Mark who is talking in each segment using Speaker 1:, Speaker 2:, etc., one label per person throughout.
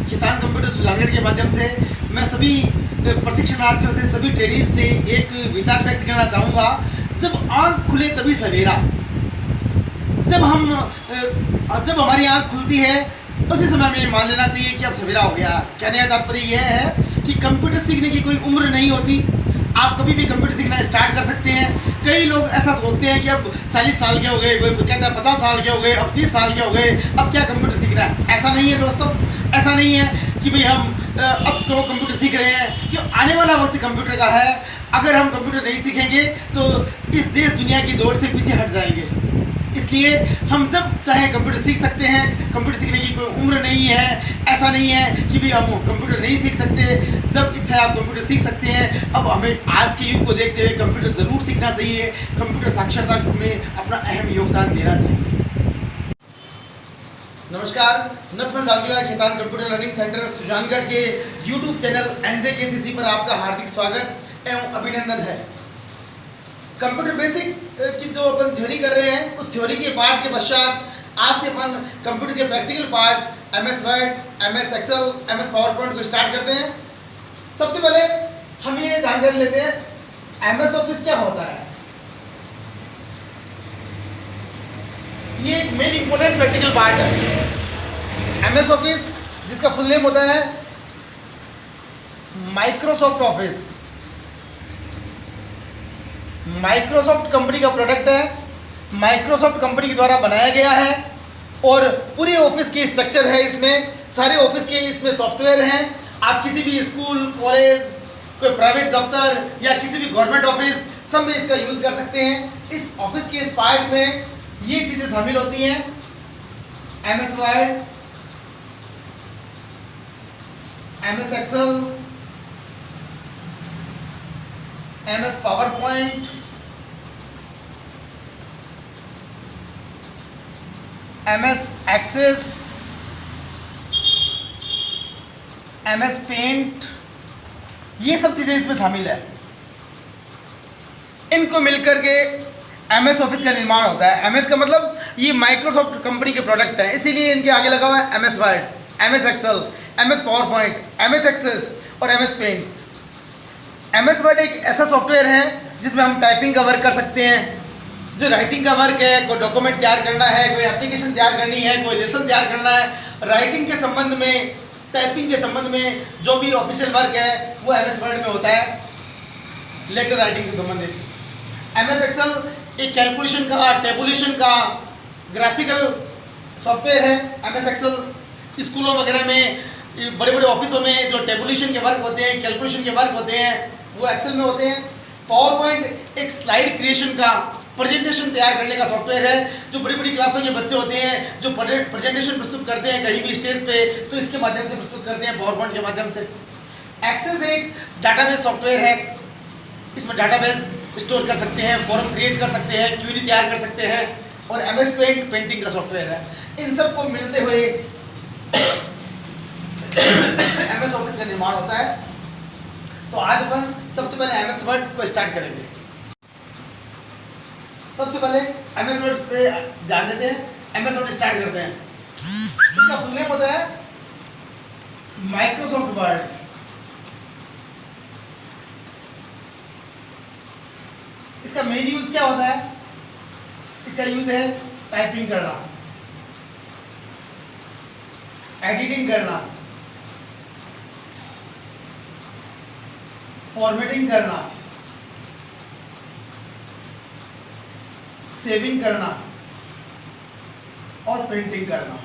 Speaker 1: Khaitan computer Sujangarh के माध्यम से मैं सभी प्रशिक्षणार्थियों से, सभी ट्रेनिज से एक विचार व्यक्त करना चाहूँगा। जब आँख खुले तभी सवेरा। जब हमारी आँख खुलती है उसी समय हमें मान लेना चाहिए कि अब सवेरा हो गया। कहने का तात्पर्य यह है कि कंप्यूटर सीखने की कोई उम्र नहीं होती। आप कभी भी कंप्यूटर सीखना स्टार्ट कर सकते हैं। कई लोग ऐसा सोचते हैं कि अब 40 साल के हो गए, कोई कहता है 50 साल के हो गए, अब 30 साल के हो गए, अब क्या कंप्यूटर सीखना है। ऐसा नहीं है दोस्तों, ऐसा नहीं है कि भाई हम अब क्यों कंप्यूटर सीख रहे हैं, क्यों आने वाला वक्त कंप्यूटर का है। अगर हम कंप्यूटर नहीं सीखेंगे तो इस देश दुनिया की दौड़ से पीछे हट जाएंगे। इसलिए हम जब चाहे कंप्यूटर सीख सकते हैं। कंप्यूटर सीखने की कोई उम्र नहीं है। ऐसा नहीं है कि भाई हम कंप्यूटर नहीं सीख सकते। जब इच्छा है आप कंप्यूटर सीख सकते हैं। अब हमें आज के युग को देखते हुए कंप्यूटर ज़रूर सीखना चाहिए। कंप्यूटर साक्षरता में अपना अहम योगदान देना चाहिए। नमस्कार, Nathmal Jalkilal Khaitan computer learning centre Sujangarh के यूट्यूब चैनल NJKCC पर आपका हार्दिक स्वागत एवं अभिनंदन है। कंप्यूटर बेसिक की जो अपन थ्योरी कर रहे हैं, उस थ्योरी के पार्ट के पश्चात आज से अपन कंप्यूटर के practical part MS Word, MS Excel, MS PowerPoint को स्टार्ट करते हैं। सबसे पहले हम ये जानकारी लेते हैं MS ऑफिस क्या होता है। ये एक मेन इंपॉर्टेंट प्रैक्टिकल पार्ट है। MS ऑफिस जिसका फुल नेम होता है माइक्रोसॉफ्ट ऑफिस। माइक्रोसॉफ्ट कंपनी का प्रोडक्ट है, माइक्रोसॉफ्ट कंपनी के द्वारा बनाया गया है और पूरे ऑफिस की स्ट्रक्चर है। इसमें सारे ऑफिस के इसमें सॉफ्टवेयर हैं। आप किसी भी स्कूल, कॉलेज, कोई प्राइवेट दफ्तर या किसी भी गवर्नमेंट ऑफिस सब में इसका यूज़ कर सकते हैं। इस ऑफिस के इस पार्ट में ये चीज़ें शामिल होती हैं: MS Word, MS Excel, MS PowerPoint, MS Access, MS Paint, ये सब चीज़ें इसमें शामिल है। इनको मिलकर के MS ऑफिस का निर्माण होता है। MS का मतलब ये माइक्रोसॉफ्ट कंपनी के प्रोडक्ट हैं, इसीलिए इनके आगे लगा हुआ है MS Word, MS Excel, MS PowerPoint, MS Access और MS पेंट। MS वर्ड एक ऐसा सॉफ्टवेयर है जिसमें हम टाइपिंग का वर्क कर सकते हैं। जो राइटिंग का वर्क है, कोई डॉक्यूमेंट तैयार करना है, कोई एप्लीकेशन तैयार करनी है, कोई लेसन तैयार करना है, राइटिंग के संबंध में, टाइपिंग के संबंध में जो भी ऑफिशियल वर्क है वो MS वर्ड में होता है, लेटर राइटिंग से संबंधित। MS एक्सेल एक कैलकुलेशन का, टेबुलेशन का ग्राफिकल सॉफ्टवेयर है। MS एक्सेल स्कूलों वगैरह में, बड़े बड़े ऑफिसों में जो टेबुलेशन के वर्क होते हैं, कैलकुलेशन के वर्क होते हैं, वो एक्सेल में होते हैं। पावरपॉइंट एक स्लाइड क्रिएशन का, प्रेजेंटेशन तैयार करने का सॉफ्टवेयर है। जो बड़ी बड़ी क्लासों के बच्चे होते हैं जो प्रेजेंटेशन प्रस्तुत करते हैं कहीं भी स्टेज पे, तो इसके माध्यम से प्रस्तुत करते हैं, पावरपॉइंट के माध्यम से। एक्सेस एक डाटाबेस सॉफ्टवेयर है। इसमें डाटाबेस स्टोर कर सकते हैं, फॉर्म क्रिएट कर सकते हैं, क्वेरी तैयार कर सकते हैं। और MS पेंट पेंटिंग का सॉफ्टवेयर है। इन सब को मिलते हुए MS ऑफिस का निर्माण होता है। तो आज अपन सबसे पहले MS वर्ड को स्टार्ट करेंगे। सबसे पहले MS वर्ड पे ध्यान देते हैं। MS वर्ड स्टार्ट करते हैं। इसका फुल नेम होता है माइक्रोसॉफ्ट वर्ड। इसका मेन यूज क्या होता है? इसका यूज है टाइपिंग करना, एडिटिंग करना, फॉर्मेटिंग करना, सेविंग करना और प्रिंटिंग करना।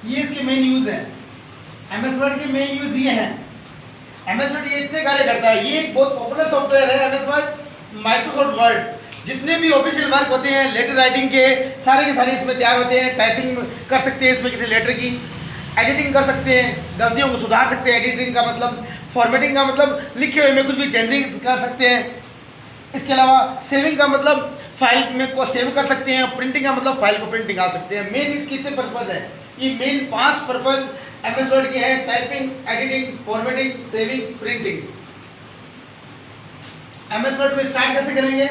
Speaker 1: ये इसके मेन यूज है। MS वर्ड के मेन यूज ये हैं। MS वर्ड ये इतने कार्य करता है। ये एक बहुत पॉपुलर सॉफ्टवेयर है MS वर्ड, माइक्रोसॉफ्ट वर्ड। जितने भी ऑफिशियल वर्क होते हैं लेटर राइटिंग के सारे इसमें तैयार होते हैं। टाइपिंग कर सकते हैं इसमें किसी लेटर की, एडिटिंग कर सकते हैं, गलतियों को सुधार सकते हैं। एडिटिंग का मतलब, फॉर्मेटिंग का मतलब लिखे हुए में कुछ भी चेंजिंग कर सकते हैं। इसके अलावा सेविंग का मतलब फाइल में को सेव कर सकते हैं। प्रिंटिंग का मतलब फाइल को प्रिंट निकाल सकते हैं। मेन इसके कितने पर्पज़ है? ये मेन 5 पर्पज़ MS वर्ड के हैं: typing, editing, formatting, saving, printing. MS word को स्टार्ट कैसे करेंगे?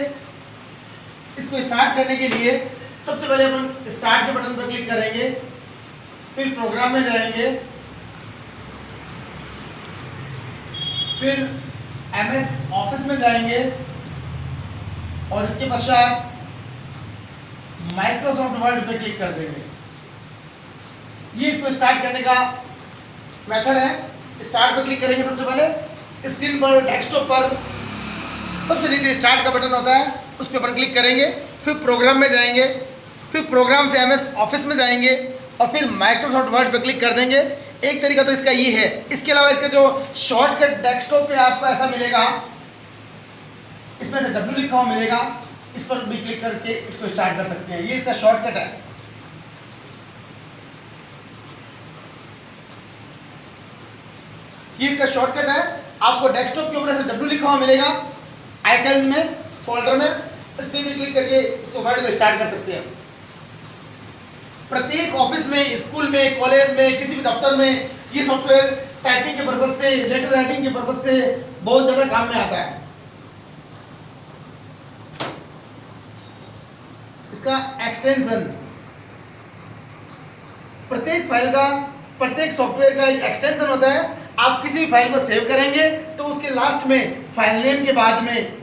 Speaker 1: इसको स्टार्ट करने के लिए सबसे पहले अपन स्टार्ट के बटन पर क्लिक करेंगे, फिर प्रोग्राम में जाएंगे, फिर MS ऑफिस में जाएंगे और इसके पश्चात माइक्रोसॉफ्ट वर्ड पे क्लिक कर देंगे। ये इसको स्टार्ट करने का मेथड है। स्टार्ट पे क्लिक करेंगे, सबसे पहले स्क्रीन पर डेस्कटॉप पर सबसे नीचे स्टार्ट का बटन होता है, उस पर अपन क्लिक करेंगे। फिर प्रोग्राम में जाएंगे, फिर प्रोग्राम से MS ऑफिस में जाएंगे और फिर माइक्रोसॉफ्ट वर्ड पे क्लिक कर देंगे। एक तरीका तो इसका ये है। इसके अलावा इसका जो शॉर्टकट डेस्कटॉप पे आपको ऐसा मिलेगा, इसमें से W लिखा हुआ मिलेगा, इस पर भी क्लिक करके इसको स्टार्ट कर सकते हैं। ये इसका शॉर्टकट है। ये इसका शॉर्टकट है। आपको डेस्कटॉप के ऊपर से W लिखा हुआ मिलेगा आइकन में, फोल्डर में, इस पर भी क्लिक करके इसको वर्ड को स्टार्ट कर सकते हैं। प्रत्येक ऑफिस में, स्कूल में, कॉलेज में, किसी भी दफ्तर में ये सॉफ्टवेयर टाइपिंग के पर्पज से, लेटर राइटिंग के पर्पज से बहुत ज़्यादा काम में आता है। इसका एक्सटेंशन, प्रत्येक फाइल का, प्रत्येक सॉफ्टवेयर का एक एक्सटेंशन होता है। आप किसी भी फाइल को सेव करेंगे तो उसके लास्ट में फाइल नेम के बाद में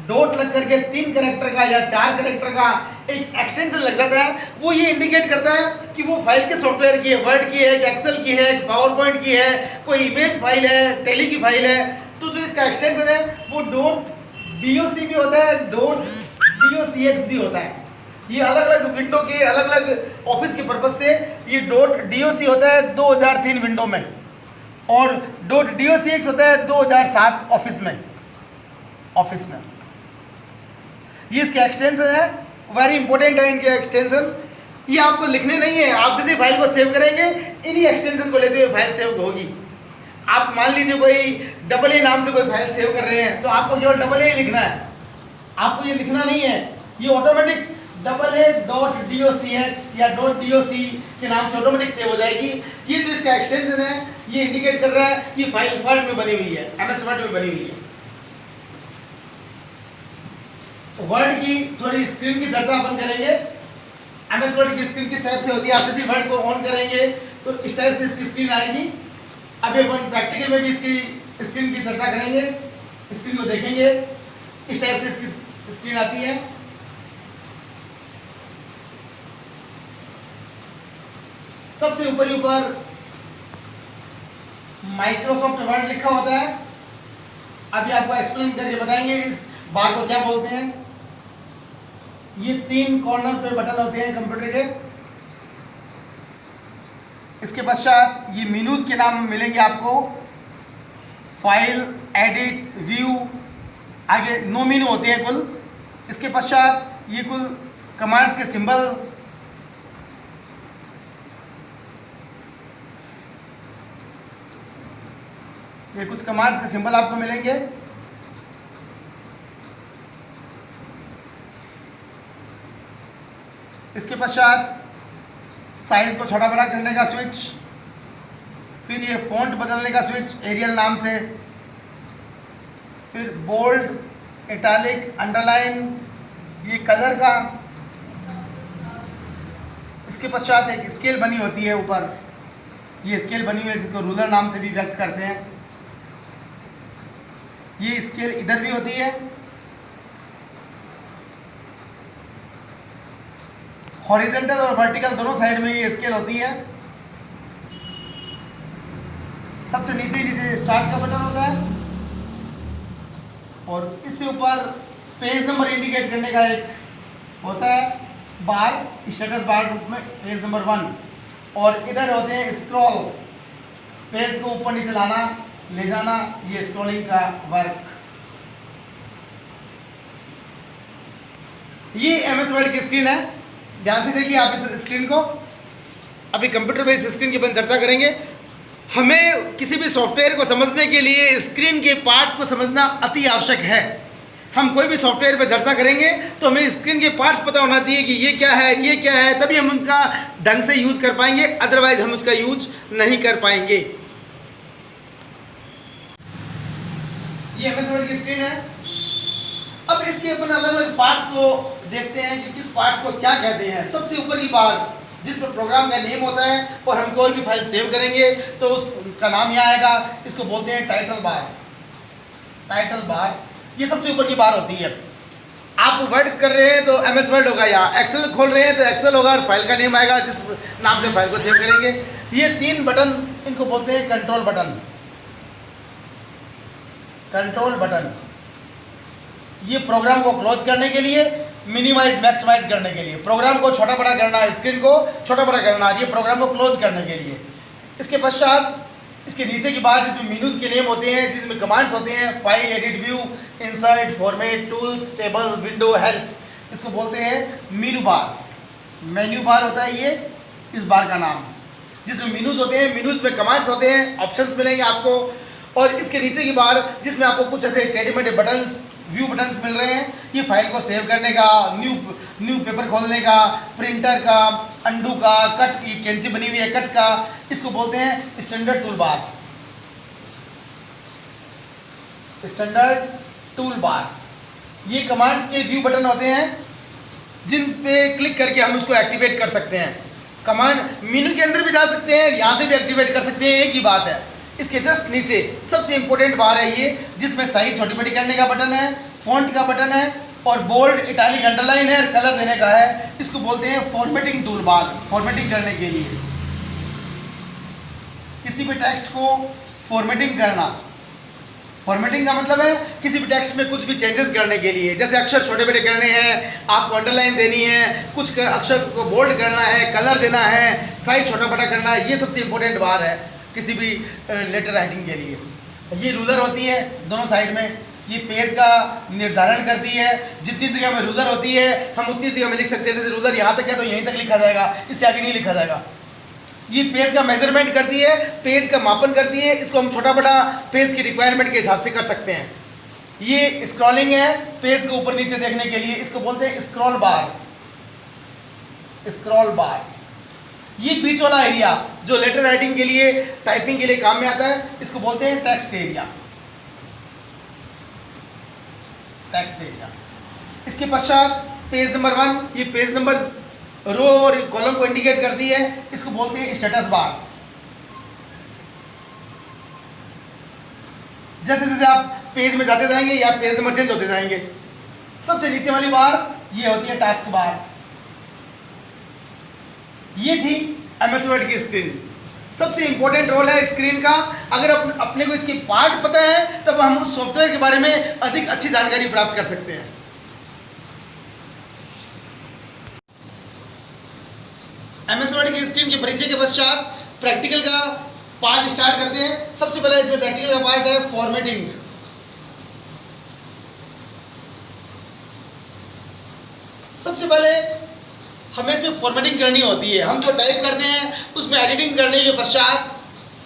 Speaker 1: डॉट लग करके 3 कैरेक्टर का या 4 कैरेक्टर का एक एक्सटेंशन लग जाता है। वो ये इंडिकेट करता है कि वो फाइल के सॉफ्टवेयर की है, वर्ड की है, कि एक्सेल की है, पावर पॉइंट की है, कोई इमेज फाइल है, टेली की फाइल है। तो जो इसका एक्सटेंशन है वो .doc भी होता है, .docx भी होता है। ये अलग अलग विंडो के, अलग अलग ऑफिस के पर्पज से ये .doc होता है 2003 विंडो में, और .docx होता है 2007 ऑफिस में। ये इसके एक्सटेंशन है, वेरी इंपॉर्टेंट है इनके एक्सटेंशन। ये आपको लिखने नहीं है, आप जैसे फाइल को सेव करेंगे इन्हीं एक्सटेंशन को लेते हुए फाइल सेव होगी। आप मान लीजिए कोई AA नाम से कोई फाइल सेव कर रहे हैं तो आपको केवल AA लिखना है, आपको ये लिखना नहीं है। ये ऑटोमेटिक AA.docx या .doc के नाम से ऑटोमेटिक सेव हो जाएगी। ये जो इसका एक्सटेंशन है ये इंडिकेट कर रहा है कि फाइल वर्ड में बनी हुई है, MS वर्ड में बनी हुई है। वर्ड की थोड़ी स्क्रीन की चर्चा अपन करेंगे। MS वर्ड की स्क्रीन किस टाइप से होती है। आप जैसे वर्ड को ऑन करेंगे तो इस टाइप से इसकी स्क्रीन आएगी। अभी अपन प्रैक्टिकल में भी इसकी स्क्रीन की चर्चा करेंगे, स्क्रीन को देखेंगे। इस टाइप से इसकी स्क्रीन आती है। सबसे ऊपर माइक्रोसॉफ्ट वर्ड लिखा होता है। अभी आपको एक्सप्लेन करके बताएंगे इस बार को क्या बोलते हैं। ये 3 कॉर्नर पे बटन होते हैं कंप्यूटर के। इसके पश्चात ये मेनूज के नाम मिलेंगे आपको, फाइल, एडिट, व्यू, आगे 9 मेनू होते हैं कुल। इसके पश्चात ये कुल कमांड्स के सिंबल, ये कुछ कमांड्स के सिंबल आपको मिलेंगे। इसके पश्चात साइज को छोटा बड़ा करने का स्विच, फिर ये फ़ॉन्ट बदलने का स्विच एरियल नाम से, फिर बोल्ड, इटैलिक, अंडरलाइन, ये कलर का। इसके पश्चात एक स्केल बनी होती है ऊपर, ये स्केल बनी हुई है जिसको रूलर नाम से भी व्यक्त करते हैं। ये स्केल इधर भी होती है, हॉरिजॉन्टल और वर्टिकल दोनों साइड में ये स्केल होती है। सबसे नीचे स्टार्ट का बटन होता है और इससे ऊपर पेज नंबर इंडिकेट करने का एक होता है बार, स्टेटस बार रूप में पेज नंबर 1, और इधर होते हैं स्क्रॉल, पेज को ऊपर नीचे लाना, ले जाना, ये स्क्रॉलिंग का वर्क। ये MS वर्ड की स्क्रीन है। ध्यान से देखिए आप इस स्क्रीन को। अभी कंप्यूटर पे इस स्क्रीन की अपन चर्चा करेंगे। हमें किसी भी सॉफ्टवेयर को समझने के लिए स्क्रीन के पार्ट्स को समझना अति आवश्यक है। हम कोई भी सॉफ्टवेयर पे चर्चा करेंगे तो हमें स्क्रीन के पार्ट्स पता होना चाहिए कि ये क्या है, ये क्या है, तभी हम उनका ढंग से यूज़ कर पाएंगे, अदरवाइज हम उसका यूज नहीं कर पाएंगे। ये MS वर्ड की स्क्रीन है। अब इसके अपन अलग अलग पार्ट्स को देखते हैं कि किस पार्ट्स को क्या कहते हैं। सबसे ऊपर की बार जिस पर प्रोग्राम का नेम होता है और हम कोई भी फाइल सेव करेंगे तो उसका नाम यहाँ आएगा। इसको बोलते हैं टाइटल बार। टाइटल बार ये सबसे ऊपर की बार होती है। आप वर्ड कर रहे हैं तो MS वर्ड होगा, यहाँ एक्सेल खोल रहे हैं तो एक्सेल होगा और फाइल का नेम आएगा जिस नाम से फाइल को सेव करेंगे। ये 3 बटन इनको बोलते हैं कंट्रोल बटन। कंट्रोल बटन ये प्रोग्राम को क्लोज करने के लिए, मिनिमाइज मैक्सिमाइज करने के लिए, प्रोग्राम को छोटा बड़ा करना, स्क्रीन को छोटा बड़ा करना, ये प्रोग्राम को क्लोज करने के लिए। इसके पश्चात इसके नीचे की बात जिसमें मेनूज के नेम होते हैं, जिसमें कमांड्स होते हैं, file, edit, view, insert, format, tools, table, window, help, इसको बोलते हैं मेनू बार। मेन्यू बार होता है ये इस बार का नाम, जिसमें मेनूज होते हैं, मेनूज में कमांड्स होते हैं, ऑप्शंस मिलेंगे आपको। और इसके नीचे की बार जिसमें आपको कुछ ऐसे टेढ़े मेढ़े बटन्स, व्यू बटन्स मिल रहे हैं, ये फाइल को सेव करने का, न्यू पेपर खोलने का, प्रिंटर का, अंडू का, कट की कैंची बनी हुई है कट का, इसको बोलते हैं standard tool bar. Standard tool bar ये कमांड्स के व्यू बटन होते हैं जिन पे क्लिक करके हम उसको एक्टिवेट कर सकते हैं। कमांड मेनू के अंदर भी जा सकते हैं, यहाँ से भी एक्टिवेट कर सकते हैं, एक ही बात है। इसके जस्ट नीचे सबसे इंपॉर्टेंट बार है ये, जिसमें साइज छोटी बड़ी करने का बटन है, फॉन्ट का बटन है और बोल्ड, इटैलिक, अंडरलाइन है और कलर देने का है। इसको बोलते हैं फॉर्मेटिंग टूल बार। फॉर्मेटिंग करने के लिए किसी भी टेक्स्ट को फॉर्मेटिंग करना। फॉर्मेटिंग का मतलब है किसी भी टेक्स्ट में कुछ भी चेंजेस करने के लिए, जैसे अक्षर छोटे बड़े करने हैं, आपको अंडरलाइन देनी है, कुछ अक्षर को बोल्ड करना है, कलर देना है, साइज छोटा बड़ा करना है, ये सबसे इंपॉर्टेंट बार है किसी भी लेटर राइटिंग के लिए। ये रूलर होती है दोनों साइड में, ये पेज का निर्धारण करती है। जितनी जगह में रूलर होती है हम उतनी जगह में लिख सकते हैं। जैसे रूलर यहाँ तक है तो यहीं तक लिखा जाएगा, इससे आगे नहीं लिखा जाएगा। ये पेज का मेजरमेंट करती है, पेज का मापन करती है, इसको हम छोटा बड़ा पेज की रिक्वायरमेंट के हिसाब से कर सकते हैं। ये स्क्रॉलिंग है पेज को ऊपर नीचे देखने के लिए, इसको बोलते हैं स्क्रॉल बार। स्क्रॉल बार ये बीच वाला एरिया जो लेटर राइटिंग के लिए, टाइपिंग के लिए काम में आता है, इसको बोलते हैं टेक्स्ट एरिया। Text area. इसके पश्चात पेज नंबर 1, ये पेज नंबर रो और कॉलम को इंडिकेट करती है, इसको बोलते हैं स्टेटस बार। जैसे जैसे आप पेज में जाते जाएंगे या पेज नंबर चेंज होते जाएंगे। सबसे नीचे वाली बार ये होती है टास्क बार। ये थी MS वर्ड की स्क्रीन। सबसे इंपॉर्टेंट रोल है स्क्रीन का। अगर अपने को इसके पार्ट पता है तब हम उस सॉफ्टवेयर के बारे में अधिक अच्छी जानकारी प्राप्त कर सकते हैं। MS वर्ड की स्क्रीन के परिचय के पश्चात प्रैक्टिकल का पार्ट स्टार्ट करते हैं। सबसे पहले इसमें प्रैक्टिकल का पार्ट है फॉर्मेटिंग। सबसे पहले हमें इसमें फॉर्मेटिंग करनी होती है। हम जो टाइप करते हैं उसमें एडिटिंग करने के पश्चात,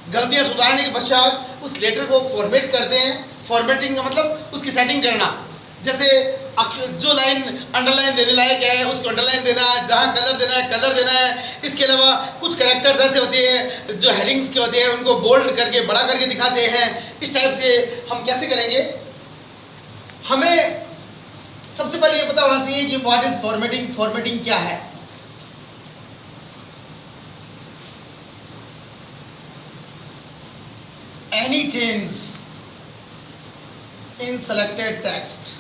Speaker 1: गलतियां सुधारने के पश्चात उस लेटर को फॉर्मेट करते हैं। फॉर्मेटिंग का मतलब उसकी सेटिंग करना। जैसे जो लाइन अंडरलाइन देने लायक है उसको अंडरलाइन देना, जहाँ कलर देना है कलर देना है। इसके अलावा कुछ कैरेक्टर्स ऐसे होते हैं जो हेडिंग्स के होते हैं, उनको बोल्ड करके बड़ा करके दिखाते हैं। इस टाइप से हम कैसे करेंगे, हमें सबसे पहले ये पता होना चाहिए कि व्हाट इज फॉर्मेटिंग। फॉर्मेटिंग क्या है? Any change in selected text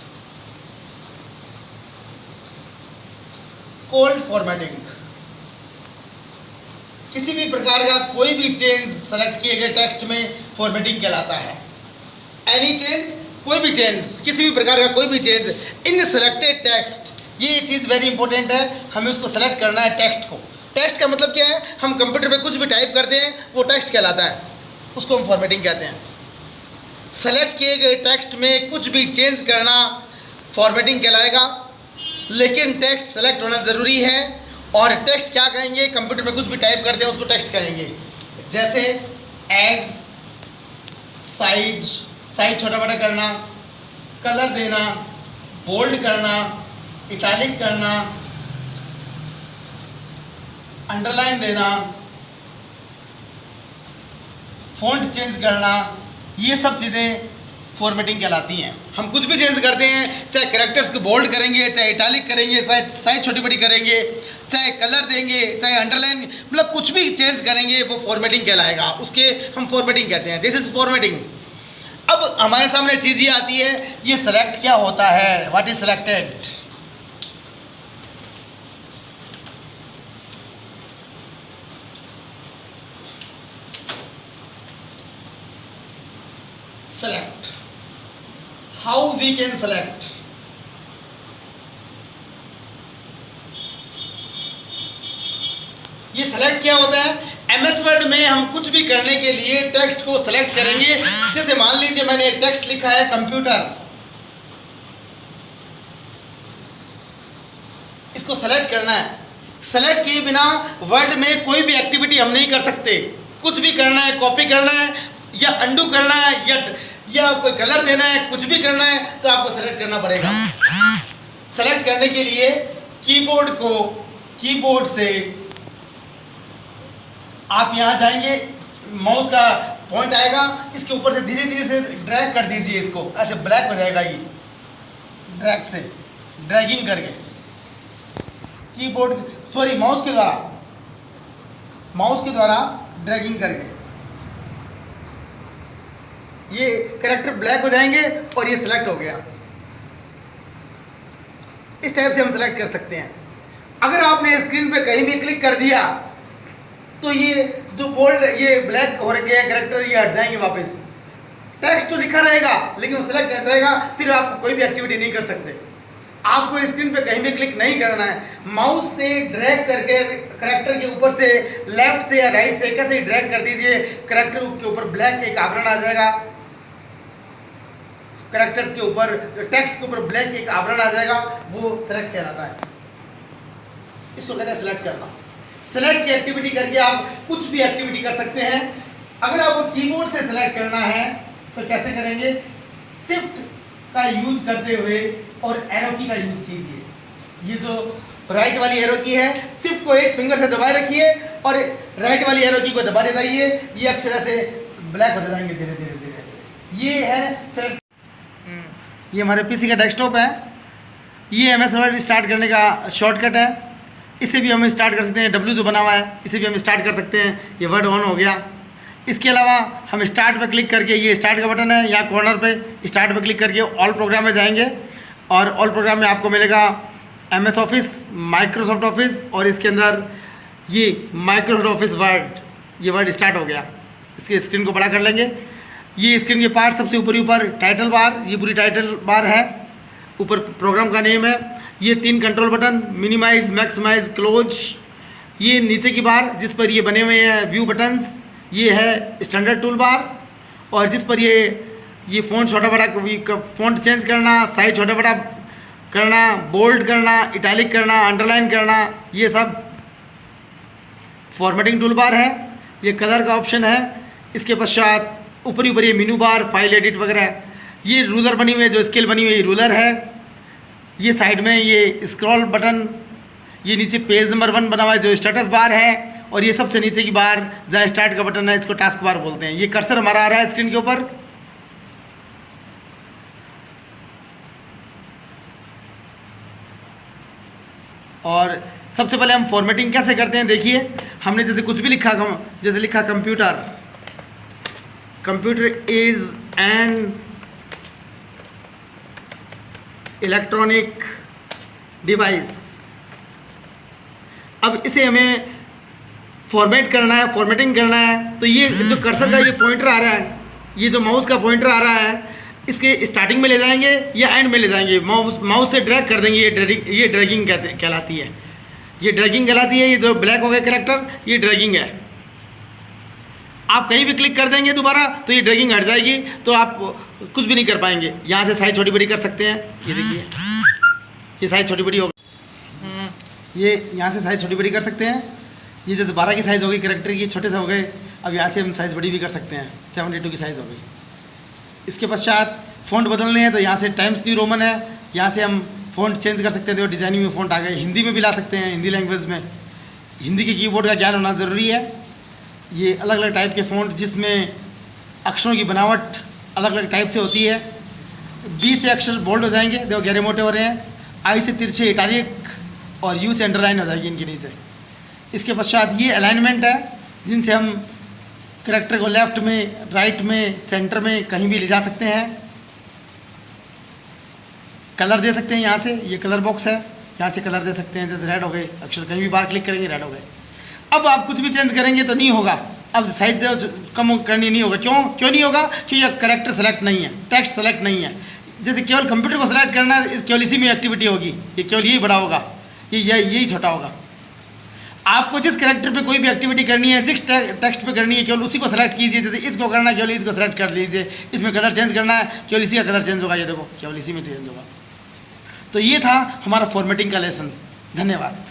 Speaker 1: called formatting। किसी भी प्रकार का कोई भी चेंज सेलेक्ट किए गए टेक्स्ट में फॉर्मेटिंग कहलाता है। एनी चेंज, कोई भी चेंज, किसी भी प्रकार का कोई भी चेंज इन सेलेक्टेड टेक्स्ट, ये चीज़ वेरी इंपॉर्टेंट है। हमें उसको सेलेक्ट करना है टेक्स्ट को। टेक्स्ट का मतलब क्या है, हम कंप्यूटर पे कुछ भी टाइप करते हैं वो टेक्स्ट कहलाता है, उसको हम फॉर्मेटिंग कहते हैं। सेलेक्ट किए गए टेक्स्ट में कुछ भी चेंज करना फॉर्मेटिंग कहलाएगा। लेकिन टेक्स्ट सेलेक्ट होना ज़रूरी है। और टेक्स्ट क्या कहेंगे, कंप्यूटर में कुछ भी टाइप करते हैं उसको टेक्स्ट कहेंगे। जैसे एज, साइज छोटा बड़ा करना, कलर देना, बोल्ड करना, इटैलिक करना, अंडरलाइन देना, फॉन्ट चेंज करना, ये सब चीज़ें फॉर्मेटिंग कहलाती हैं। हम कुछ भी चेंज करते हैं, चाहे कैरेक्टर्स को बोल्ड करेंगे, चाहे इटैलिक करेंगे, चाहे साइज छोटी बड़ी करेंगे, चाहे कलर देंगे, चाहे अंडरलाइन, मतलब कुछ भी चेंज करेंगे वो फॉर्मेटिंग कहलाएगा, उसके हम फॉर्मेटिंग कहते हैं। This is formatting. अब हमारे सामने चीज़ ये आती है, ये सेलेक्ट क्या होता है, what is selected. select, how we can select। ये सेलेक्ट क्या होता है, एमएस वर्ड में हम कुछ भी करने के लिए टेक्स्ट को सेलेक्ट करेंगे। जैसे मान लीजिए मैंने एक टेक्स्ट लिखा है कंप्यूटर, इसको सेलेक्ट करना है। सेलेक्ट किए बिना वर्ड में कोई भी एक्टिविटी हम नहीं कर सकते। कुछ भी करना है, कॉपी करना है या अंडू करना है या कोई कलर देना है, कुछ भी करना है तो आपको सेलेक्ट करना पड़ेगा। सेलेक्ट करने के लिए कीबोर्ड से आप यहाँ जाएंगे, माउस का पॉइंट आएगा, इसके ऊपर से धीरे धीरे से ड्रैग कर दीजिए, इसको ऐसे ब्लैक हो जाएगा ये, ड्रैगिंग करके माउस के द्वारा ड्रैगिंग करके ये कैरेक्टर ब्लैक हो जाएंगे और ये सिलेक्ट हो गया। इस टाइप से हम सिलेक्ट कर सकते हैं। अगर आपने स्क्रीन पे कहीं भी क्लिक कर दिया तो ये जो बोल्ड, ये ब्लैक हो रखे हैं कैरेक्टर, ये हट जाएंगे वापस। टेक्स्ट तो लिखा रहेगा लेकिन वो सिलेक्ट हट जाएगा, फिर आप कोई भी एक्टिविटी नहीं कर सकते। आपको स्क्रीन पे कहीं भी क्लिक नहीं करना है, माउस से ड्रैग करके कैरेक्टर के ऊपर से लेफ्ट से या राइट से कैसे ड्रैग कर दीजिए, कैरेक्टर के ऊपर ब्लैक एक आवरण आ जाएगा, कैरेक्टर्स के ऊपर, टेक्स्ट के ऊपर ब्लैक एक आवरण आ जाएगा, वो सेलेक्ट कहलाता है। इसको कहते हैं सेलेक्ट करना। सेलेक्ट की एक्टिविटी करके आप कुछ भी एक्टिविटी कर सकते हैं। अगर आपको कीबोर्ड से सेलेक्ट करना है तो कैसे करेंगे, शिफ्ट का यूज करते हुए और एरो की का यूज कीजिए। ये जो राइट वाली एरो की है, शिफ्ट को एक फिंगर से दबाए रखिए और राइट वाली एरो की को दबा देता है, ये अक्षर से ब्लैक होते जाएंगे धीरे धीरे धीरे धीरे। ये है सेलेक्ट। ये हमारे पीसी का डेस्कटॉप है, ये एमएस वर्ड स्टार्ट करने का शॉर्टकट है। इसे भी हम स्टार्ट कर सकते हैं, W जो बना हुआ है इसे भी हम स्टार्ट कर सकते हैं। ये वर्ड ऑन हो गया। इसके अलावा हम स्टार्ट पे क्लिक करके, ये स्टार्ट का बटन है, यहाँ कॉर्नर पे स्टार्ट पे क्लिक करके ऑल प्रोग्राम में जाएंगे और ऑल प्रोग्राम में आपको मिलेगा एमएस ऑफिस, माइक्रोसॉफ्ट ऑफिस और इसके अंदर ये माइक्रोसॉफ्ट ऑफिस वर्ड, ये वर्ड स्टार्ट हो गया। इसकी स्क्रीन को बड़ा कर लेंगे। ये स्क्रीन के पार्ट सबसे ऊपर टाइटल बार, ये पूरी टाइटल बार है, ऊपर प्रोग्राम का नेम है। ये 3 control button, minimise, maximise, close. ये नीचे की बार जिस पर ये बने हुए हैं व्यू बटन्स, ये है स्टैंडर्ड टूल बार, और जिस पर ये फ़ॉन्ट छोटा बड़ा, फ़ॉन्ट चेंज करना, साइज छोटा बड़ा करना, बोल्ड करना, इटैलिक करना, अंडरलाइन करना, ये सब फॉर्मेटिंग टूल बार है। ये कलर का ऑप्शन है। इसके पश्चात ऊपर ये मेनू बार, फाइल एडिट वगैरह। ये रूलर बनी हुई है, जो स्केल बनी हुई है, ये रूलर है। ये साइड में ये स्क्रॉल बटन, ये नीचे पेज नंबर 1 बना हुआ है जो स्टेटस बार है, और ये सबसे नीचे की बार जहाँ स्टार्ट का बटन है, इसको टास्क बार बोलते हैं। ये कर्सर हमारा आ रहा है स्क्रीन के ऊपर। और सबसे पहले हम फॉर्मेटिंग कैसे करते हैं, देखिए। हमने जैसे कुछ भी लिखा, जैसे लिखा computer is an electronic device. अब इसे हमें फॉर्मेट करना है, फॉर्मेटिंग करना है, तो ये जो कर्सर का ये पॉइंटर आ रहा है, ये जो माउस का पॉइंटर आ रहा है, इसके स्टार्टिंग में ले जाएंगे या एंड में ले जाएंगे, माउस से ड्रैग कर देंगे। ये ड्रैगिंग कहलाती है। ये ड्रैगिंग कहलाती है। ये जो ब्लैक हो गया कैरेक्टर, ये ड्रैगिंग है। आप कहीं भी क्लिक कर देंगे दोबारा तो ये ड्रैगिंग हट जाएगी, तो आप कुछ भी नहीं कर पाएंगे। यहाँ से साइज छोटी बड़ी कर सकते हैं। ये देखिए, ये साइज छोटी बड़ी हो गई, ये यहाँ से साइज छोटी बड़ी कर सकते हैं। ये जैसे 12 की साइज़ हो गई कैरेक्टर की, छोटे से हो गए। अब यहाँ से हम साइज़ बड़ी भी कर सकते हैं, 72 की साइज़ हो गई। इसके पश्चात फ़ॉन्ट बदलने हैं तो यहाँ से टाइम्स न्यू रोमन है, यहाँ से हम फ़ॉन्ट चेंज कर सकते हैं। तो डिज़ाइनिंग में फ़ॉन्ट आ गए। हिंदी में भी ला सकते हैं, हिंदी लैंग्वेज में। हिंदी के कीबोर्ड का ज्ञान होना ज़रूरी है। ये अलग अलग टाइप के फ़ॉन्ट, जिसमें अक्षरों की बनावट अलग अलग टाइप से होती है। बी से अक्षर बोल्ड हो जाएंगे, देखो गहरे मोटे हो रहे हैं। आई से तिरछे इटालिक और यू से अंडरलाइन हो जाएगी इनके नीचे। इसके पश्चात ये अलाइनमेंट है जिनसे हम करैक्टर को लेफ़्ट में, राइट में, सेंटर में कहीं भी ले जा सकते हैं। कलर दे सकते हैं यहाँ से, ये कलर बॉक्स है, यहाँ से कलर दे सकते हैं, जैसे रेड हो गए, अक्षर कहीं भी बाहर क्लिक करेंगे रेड हो गए। अब आप कुछ भी चेंज करेंगे तो नहीं होगा, अब साइज कम करनी नहीं होगा। क्यों नहीं होगा? क्योंकि ये करैक्टर सेलेक्ट नहीं है, टेक्स्ट सेलेक्ट नहीं है। जैसे केवल कंप्यूटर को सेलेक्ट करना है, केवल इसी में एक्टिविटी होगी, ये केवल यही बड़ा होगा, यही छोटा होगा। आपको जिस कैरेक्टर पे कोई भी एक्टिविटी करनी है, जिस टेक्स्ट पे करनी है, केवल उसी को सेलेक्ट कीजिए। जैसे इसको करना है, केवल इसको सेलेक्ट कर लीजिए। इसमें कलर चेंज करना है, केवल इसी का कलर चेंज होगा, ये देखो केवल इसी में चेंज होगा। तो ये था हमारा फॉर्मेटिंग का लेसन। धन्यवाद।